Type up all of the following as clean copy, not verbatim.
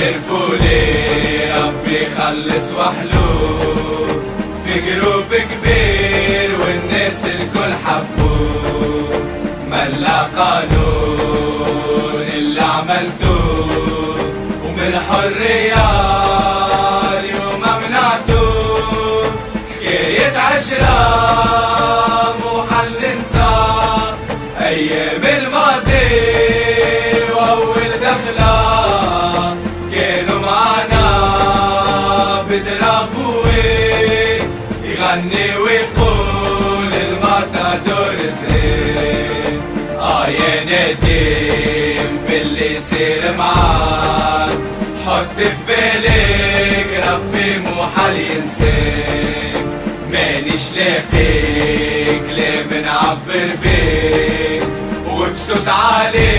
اعترفوا لي ربي خلص وحلو في جروب كبير والناس الكل حبوه. ملا قانون اللي عملتوه ومن حرية اليوم منعتوه. حكاية عشرة مو حل ننسى أيام الماضي وأول دخلة كانوا معنا بضربوه يغني ويقول الماتادور زين. يا نديم باللي يصير معاك حط في بالك ربي مو حل ينساك. مانيش لاقيك لا منعبر بيك وبصوت عالي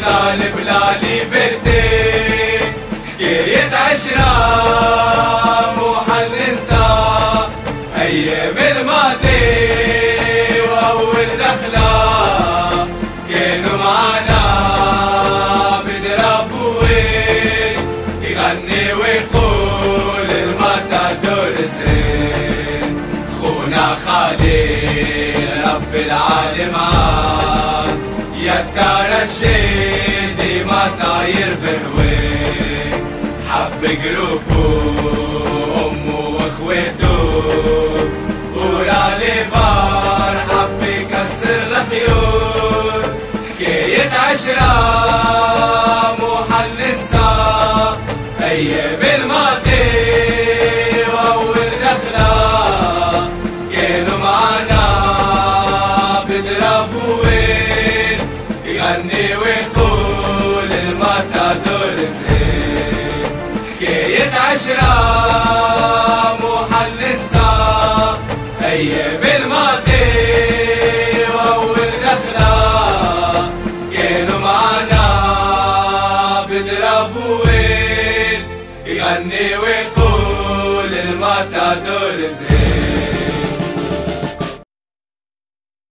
طالب لا ليبرتي. حكاية عشرة مو حل ننسى أيام الماضي وأول دخلة كانوا معنا بضربوه يغني ويقول الماتادور زين. خونا خالي رب العالم عاد يا ترى الشيدي ما طاير بهواه. حب جروبه أمه وإخواته ورالي بار حب يكسر الخيول. حكاية عشرة مو حل ننسى أيام الماضي وأول دخلة كانوا معنا بضربوه يغني ويقول الماتادور زين. حكاية عشرة مو حل ننسى أيام الماضي وأول دخلة كانوا معنا بضربوه يغني ويقول الماتادور زين.